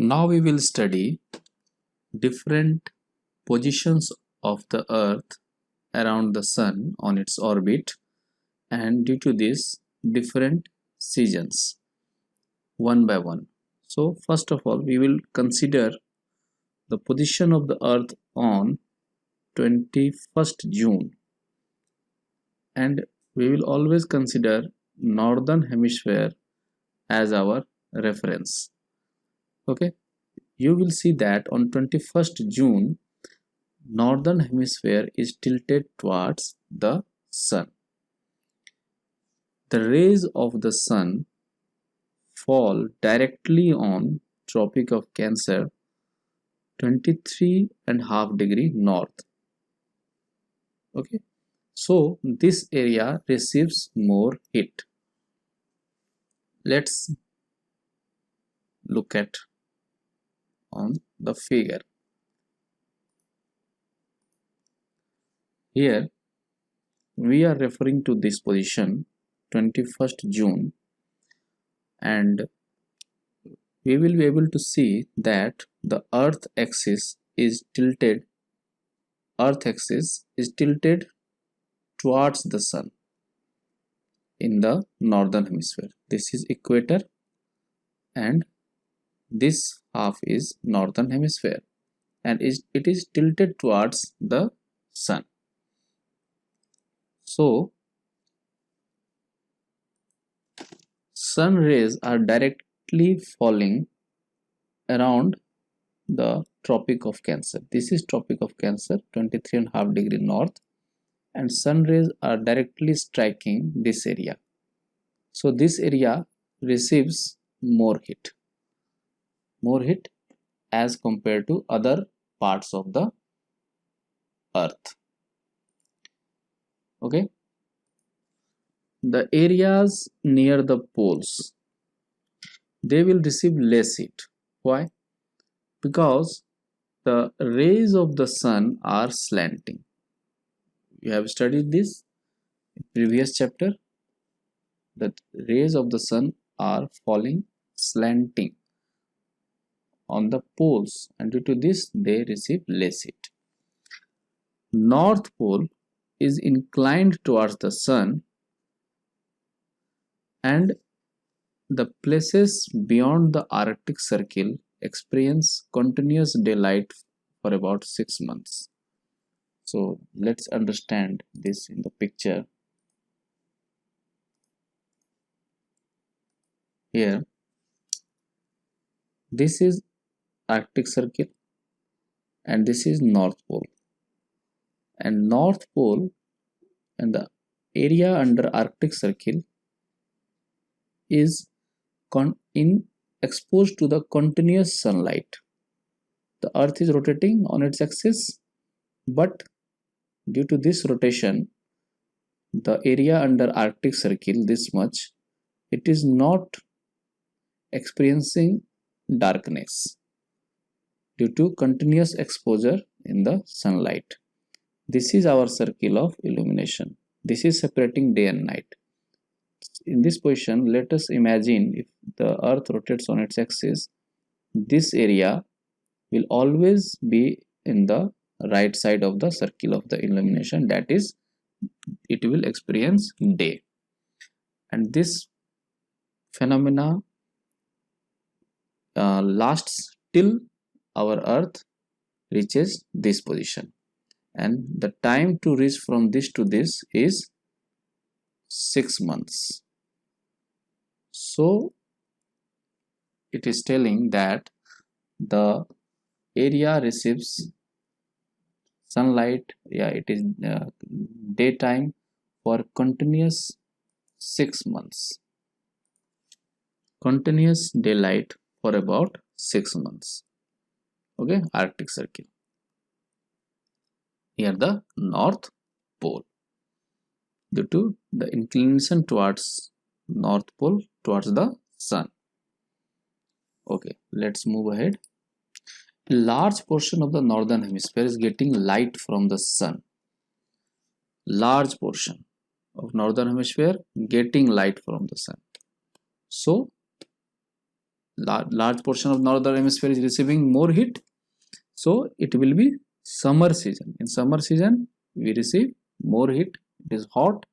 Now we will study different positions of the Earth around the Sun on its orbit, and due to this different seasons one by one. So first of all we will consider the position of the Earth on 21st June, and we will always consider northern hemisphere as our reference. Okay, you will see that on 21st June northern hemisphere is tilted towards the Sun. The rays of the Sun fall directly on Tropic of Cancer 23.5 degree north. Okay, so this area receives more heat. Let's look at on the figure. Here we are referring to this position 21st June, and we will be able to see that the earth axis is tilted towards the Sun in the northern hemisphere. This is equator and this half is northern hemisphere, and it is tilted towards the Sun. So sun rays are directly falling around the Tropic of Cancer. This is Tropic of Cancer 23.5 degree north, and sun rays are directly striking this area. So this area receives more heat as compared to other parts of the Earth. Okay, the areas near the poles, they will receive less heat. Why? Because the rays of the Sun are slanting. You have studied this in previous chapter, that rays of the Sun are falling slanting on the poles, and due to this they receive less heat. North Pole is inclined towards the Sun, and the places beyond the Arctic Circle experience continuous daylight for about 6 months. So let's understand this in the picture. Here, this is Arctic Circle and this is North Pole, and North Pole and the area under Arctic Circle is exposed to the continuous sunlight. The Earth is rotating on its axis, but due to this rotation, the area under Arctic Circle, this much, it is not experiencing darkness due to continuous exposure in the sunlight. This is our circle of illumination. This is separating day and night. In this position, let us imagine if the Earth rotates on its axis, this area will always be in the right side of the circle of the illumination, that is, it will experience day, and this phenomena lasts till our Earth reaches this position, and the time to reach from this to this is 6 months. So it is telling that the area receives sunlight, it is daytime for continuous 6 months, continuous daylight for about 6 months. Okay, Arctic Circle. Here the North Pole, due to the inclination towards North Pole towards the Sun. Okay, let's move ahead. A large portion of the northern hemisphere is getting light from the Sun. Large portion of northern hemisphere getting light from the Sun. So large portion of northern hemisphere is receiving more heat, so it will be summer season. In summer season we receive more heat, it is hot,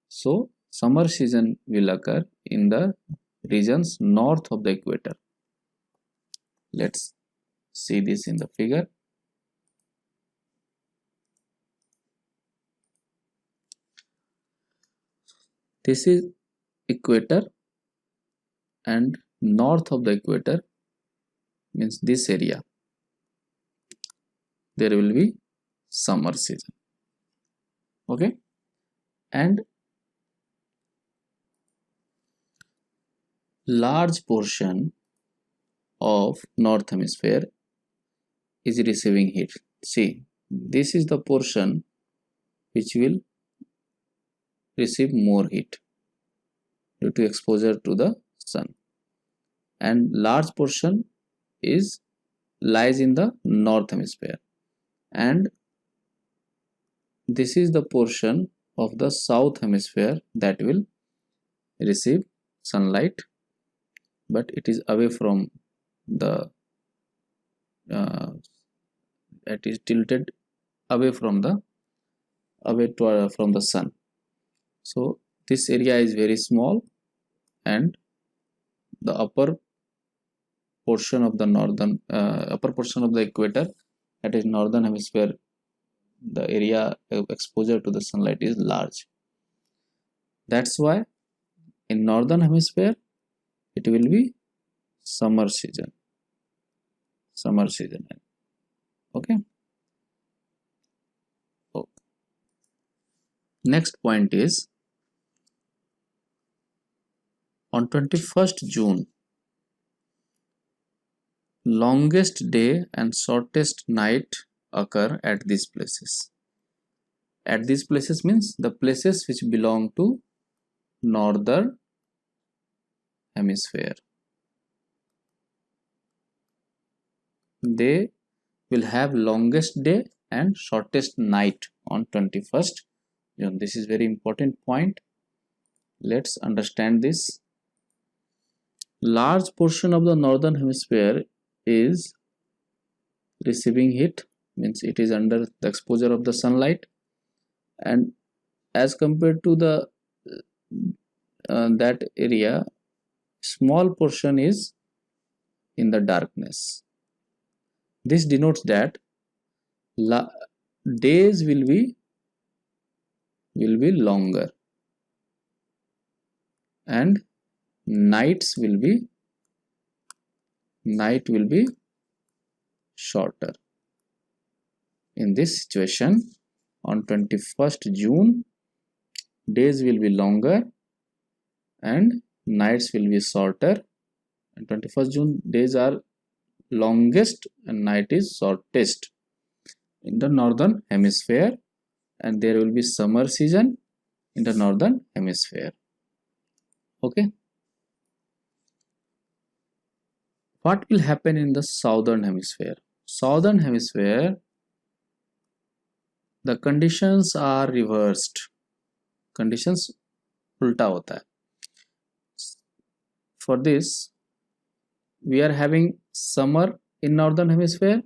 so summer season will occur in the regions north of the equator. Let's see this in the figure. This is equator, and north of the equator means this area, there will be summer season. Okay, and large portion of north hemisphere is receiving heat. See, this is the portion which will receive more heat due to exposure to the sun, and large portion lies in the north hemisphere, and this is the portion of the south hemisphere that will receive sunlight, but it is away from the it is tilted away from the sun. So this area is very small, and the upper portion of the upper portion of the equator, that is northern hemisphere, the area of exposure to the sunlight is large. That's why in northern hemisphere it will be summer season. Okay. Next point is, on 21st June, longest day and shortest night occur at these places. At these places means the places which belong to northern hemisphere. They will have longest day and shortest night on 21st June. This is very important point. Let's understand this. Large portion of the northern hemisphere is receiving heat, means it is under the exposure of the sunlight, and as compared to the that area, small portion is in the darkness. This denotes that days will be longer and night will be shorter. In this situation, on 21st June, days will be longer and nights will be shorter. And 21st June, days are longest and night is shortest in the northern hemisphere, and there will be summer season in the northern hemisphere. Okay. What will happen in the southern hemisphere? Southern hemisphere, the conditions are reversed. Conditions ulta hota hai. For this, we are having summer in northern hemisphere,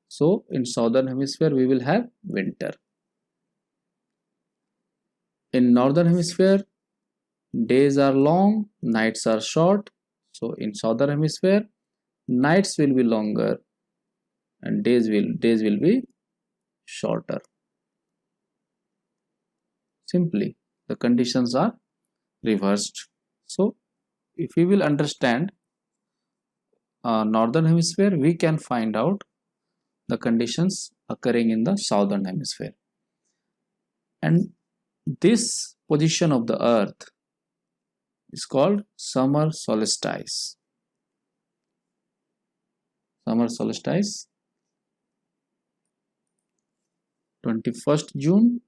so in southern hemisphere we will have winter. In northern hemisphere, days are long, nights are short, so in southern hemisphere nights will be longer and days will be shorter. Simply the conditions are reversed. So if we will understand northern hemisphere, we can find out the conditions occurring in the southern hemisphere, and this position of the earth is called summer solstice. Summer solstice, 21st June,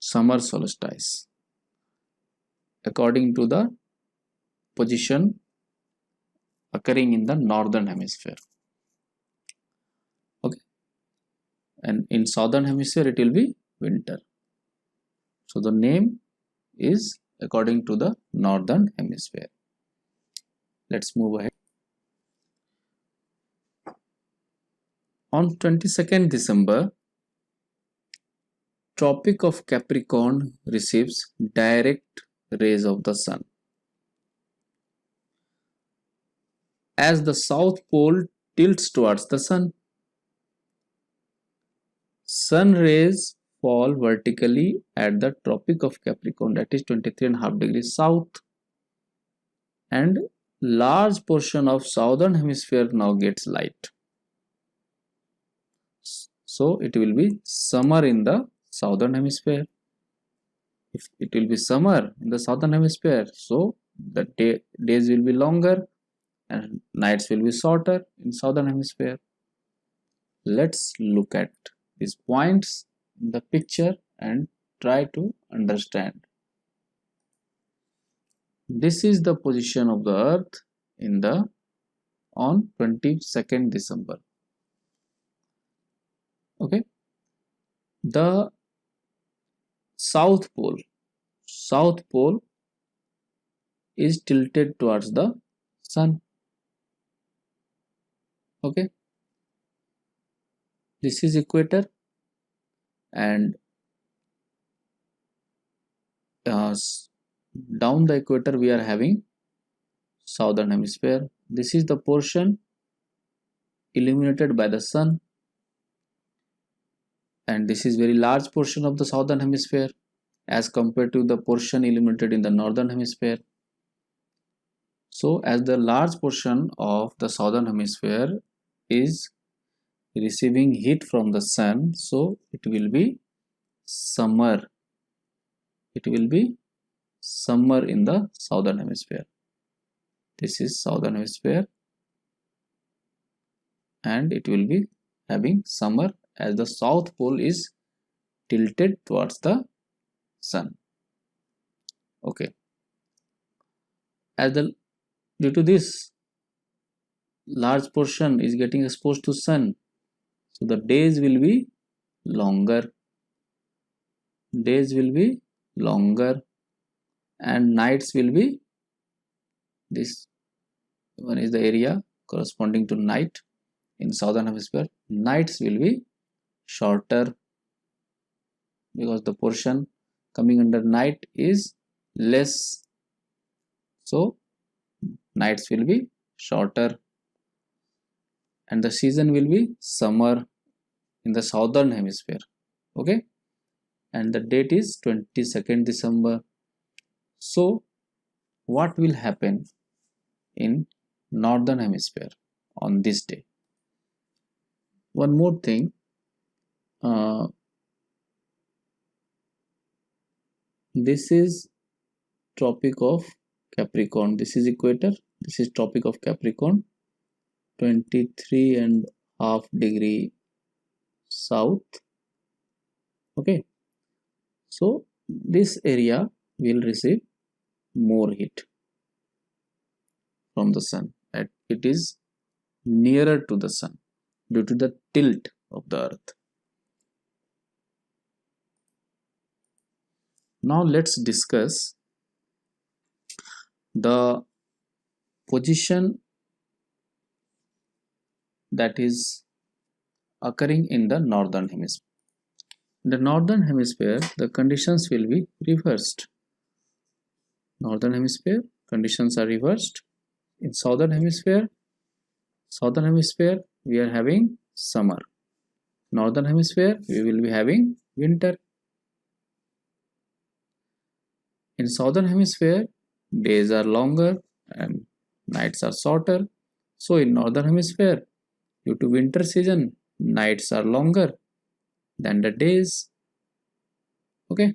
summer solstice, according to the position occurring in the northern hemisphere. Okay, and in southern hemisphere it will be winter. So the name is according to the northern hemisphere. Let's move ahead. On 22nd December, Tropic of Capricorn receives direct rays of the sun. As the South Pole tilts towards the sun, sun rays fall vertically at the Tropic of Capricorn, that is 23.5 degrees south, and large portion of southern hemisphere now gets light. So it will be summer in the southern hemisphere. If it will be summer in the southern hemisphere, so the days will be longer and nights will be shorter in southern hemisphere. Let's look at these points in the picture and try to understand. This is the position of the earth in the on 22nd December. Okay, the south pole is tilted towards the sun. Okay, this is equator, and down the equator we are having southern hemisphere. This is the portion illuminated by the sun, and this is very large portion of the southern hemisphere as compared to the portion illuminated in the northern hemisphere. So as the large portion of the southern hemisphere is receiving heat from the sun, so it will be summer. It will be summer in the southern hemisphere. This is southern hemisphere, and it will be having summer as the south pole is tilted towards the sun. Okay, due to this large portion is getting exposed to sun, so the days will be longer. And nights will be, this one is the area corresponding to night in southern hemisphere. Nights will be shorter because the portion coming under night is less, so nights will be shorter, and the season will be summer in the southern hemisphere. Okay, and the date is 22nd December. So what will happen in northern hemisphere on this day? One more thing, this is Tropic of Capricorn, this is equator, this is Tropic of Capricorn, 23.5 degree south. Okay, so this area will receive more heat from the sun, and it is nearer to the sun due to the tilt of the earth. Now let's discuss the position that is occurring in the northern hemisphere. In the northern hemisphere, the conditions will be reversed. Northern hemisphere conditions are reversed. In southern hemisphere we are having summer. Northern hemisphere we will be having winter. In southern hemisphere, days are longer and nights are shorter. So in northern hemisphere, due to winter season, nights are longer than the days. Okay,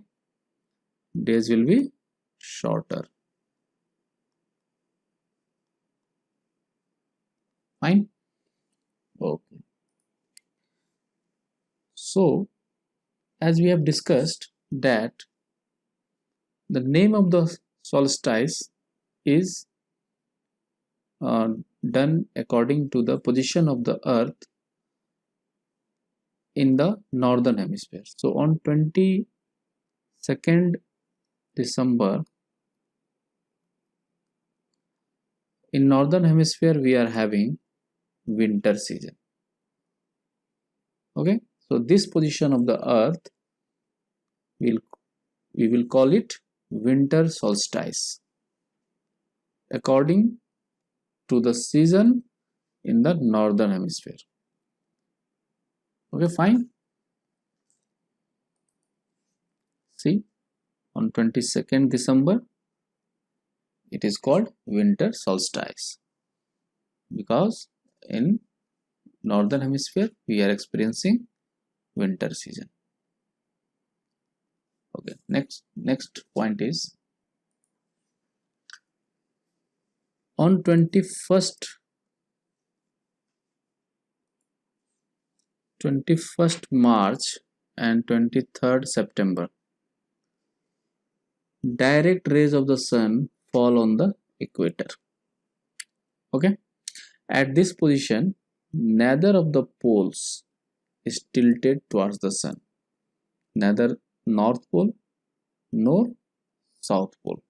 days will be shorter. Fine. Okay, so as we have discussed that the name of the solstice is done according to the position of the earth in the northern hemisphere. So on 22nd December, In northern hemisphere we are having winter season. Okay, so this position of the earth will we will call it winter solstice according to the season in the northern hemisphere. Okay, fine. See, on 22nd December it is called winter solstice because in northern hemisphere we are experiencing winter season. Okay, next point is on 21st March and 23rd September, direct rays of the sun fall on the equator. Okay, at this position neither of the poles is tilted towards the sun, neither north pole nor south pole.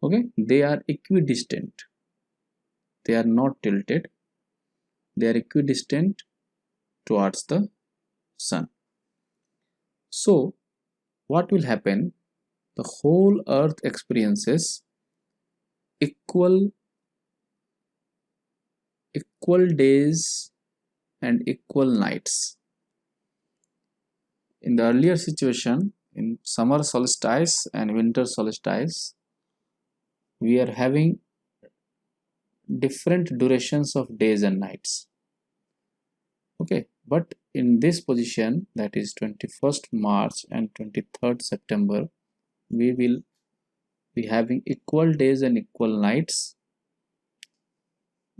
Okay, they are equidistant, they are not tilted, they are equidistant towards the sun. So what will happen? The whole earth experiences equal days and equal nights. In the earlier situation, in summer solstice and winter solstice, we are having different durations of days and nights. Okay, but in this position, that is 21st March and 23rd September, we will be having equal days and equal nights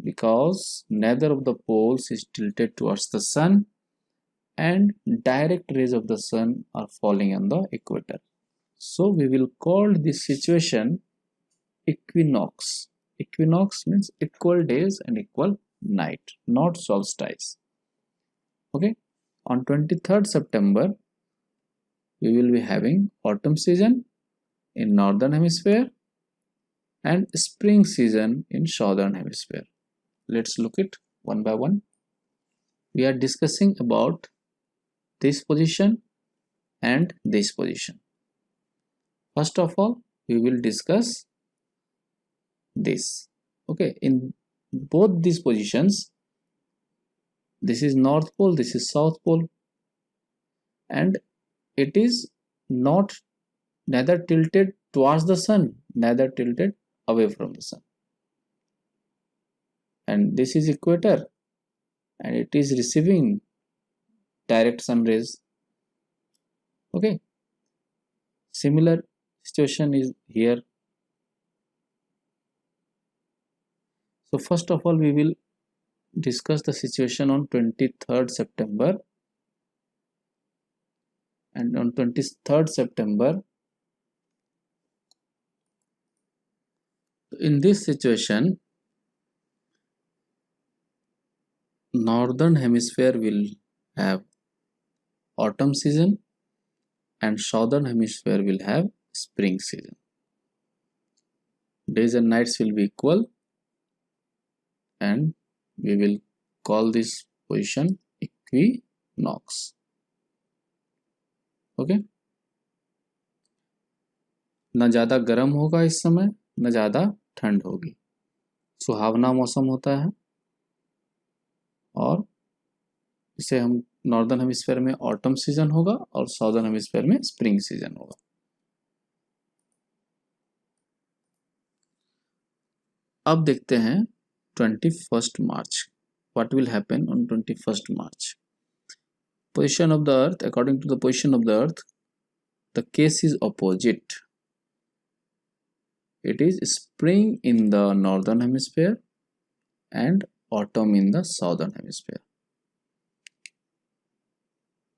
because neither of the poles is tilted towards the sun and direct rays of the sun are falling on the equator. So we will call this situation equinox. Equinox means equal days and equal night, not solstice. Okay, on 23rd September we will be having autumn season in northern hemisphere and spring season in southern hemisphere. Let's look it one by one. We are discussing about this position and this position. First of all, we will discuss this. Okay, in both these positions, this is north pole, this is south pole, and it is not neither tilted towards the sun, neither tilted away from the sun. And this is equator and it is receiving direct sun rays. Okay, similar situation is here. So first of all, we will discuss the situation on 23rd September, and on 23rd September, in this situation, northern hemisphere will have autumn season and southern hemisphere will have spring season. Days and nights will be equal and we will call this position equinox. Okay, न ज़्यादा गर्म होगा इस समय, न ज़्यादा ठंड होगी, सुहावना मौसम होता है और इसे हम नॉर्दर्न हेमिस्फीयर में ऑटम सीजन होगा और साउदर्न हेमिस्फीयर में स्प्रिंग सीजन होगा. अब देखते हैं 21st March. What will happen on 21st March? Position of the earth, according to the position of the earth, the case is opposite. It is spring in the northern hemisphere and autumn in the southern hemisphere.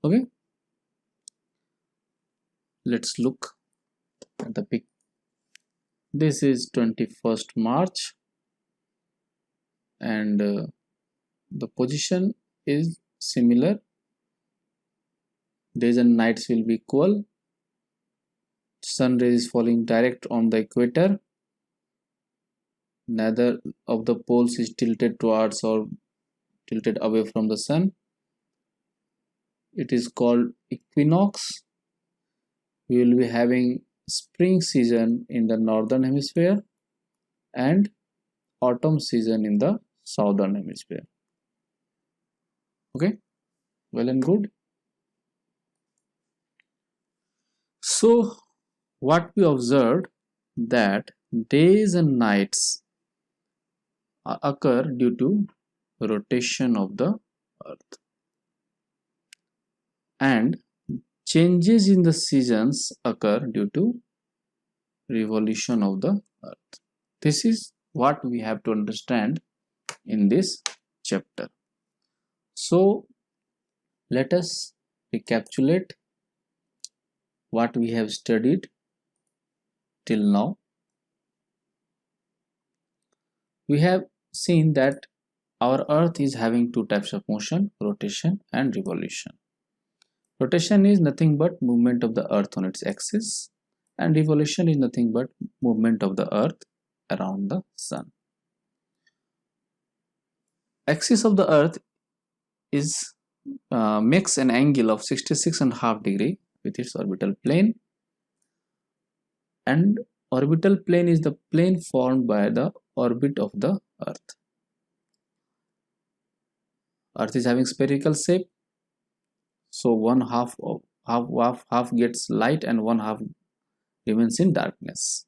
Okay, let's look at the pic. This is 21st March and the position is similar. Days and nights will be equal. Sun rays is falling direct on the equator neither of the poles is tilted towards or tilted away from the sun. It is called equinox. We will be having spring season in the northern hemisphere and autumn season in the southern hemisphere. Okay, well and good. So what we observed, that days and nights occur due to rotation of the earth, and changes in the seasons occur due to revolution of the earth. This is what we have to understand in this chapter. So let us recapitulate what we have studied till now. We have seen that our earth is having two types of motion, rotation and revolution. Rotation is nothing but movement of the earth on its axis, and revolution is nothing but movement of the earth around the sun. Axis of the earth is makes an angle of 66.5 degree with its orbital plane, and orbital plane is the plane formed by the orbit of the earth. Earth is having spherical shape, so one half gets light and one half remains in darkness.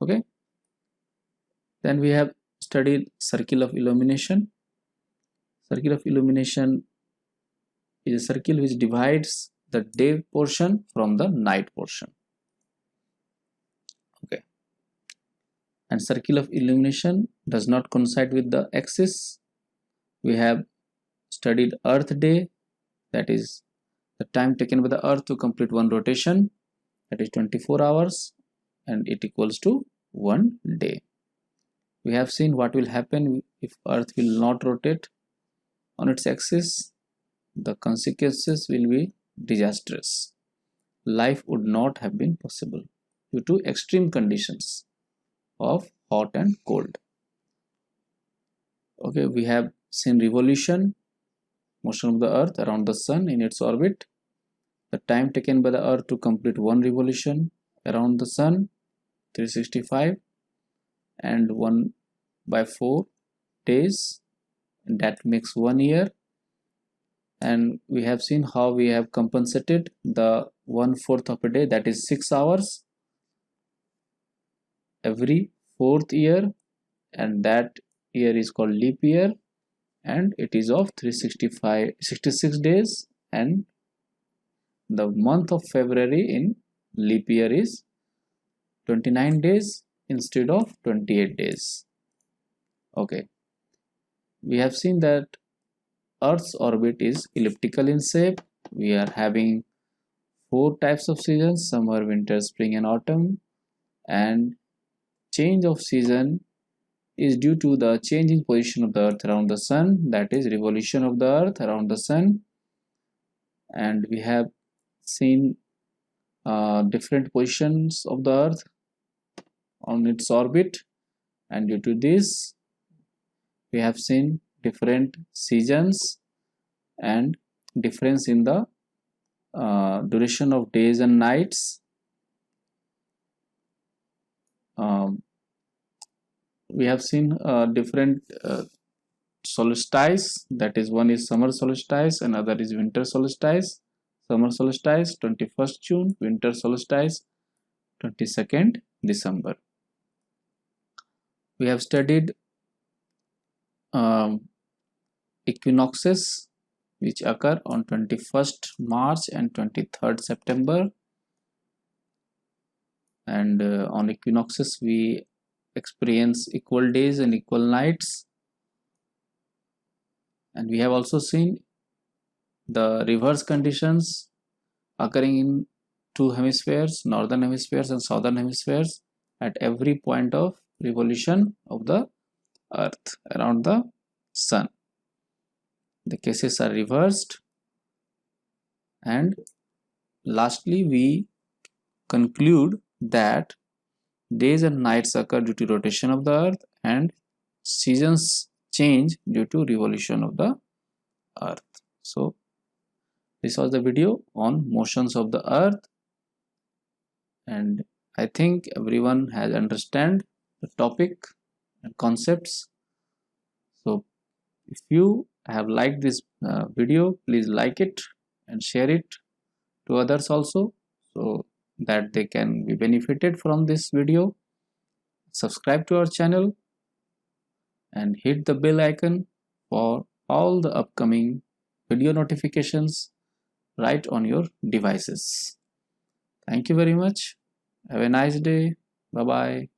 Okay, then we have studied circle of illumination. Circle of illumination is a circle which divides the day portion from the night portion. Okay, and circle of illumination does not coincide with the axis. We have studied Earth day, that is the time taken by the earth to complete one rotation, that is 24 hours, and it equals to 1 day. We have seen what will happen if earth will not rotate on its axis. The consequences will be disastrous. Life would not have been possible due to extreme conditions of hot and cold. Okay, we have seen revolution, motion of the earth around the sun in its orbit, the time taken by the earth to complete one revolution around the sun, 365, and 1/4 days, and that makes 1 year. And we have seen how we have compensated the 1/4 of a day, that is 6 hours, every 4th year, and that year is called leap year, and it is of 66 days, and the month of February in leap year is 29 days instead of 28 days. Okay, we have seen that Earth's orbit is elliptical in shape. We are having 4 types of seasons: summer, winter, spring and autumn, and change of season is due to the change in position of the earth around the sun, that is revolution of the earth around the sun. And we have seen different positions of the earth on its orbit, and due to this we have seen different seasons and difference in the duration of days and nights. We have seen different solstice, that is one is summer solstice, another is winter solstice. Summer solstice 21st June, winter solstice 22nd December. We have studied equinoxes which occur on 21st March and 23rd September, and on equinoxes we experience equal days and equal nights. And we have also seen the reverse conditions occurring in 2 hemispheres, northern hemispheres and southern hemispheres, at every point of revolution of the earth around the sun. The cases are reversed, and lastly we conclude that days and nights occur due to rotation of the earth, and seasons change due to revolution of the earth. So this was the video on motions of the earth, and I think everyone has understand the topic and concepts. So if you have liked this video, please like it and share it to others also, so that they can be benefited from this video. Subscribe to our channel and hit the bell icon for all the upcoming video notifications right on your devices. Thank you very much. Have a nice day. Bye bye.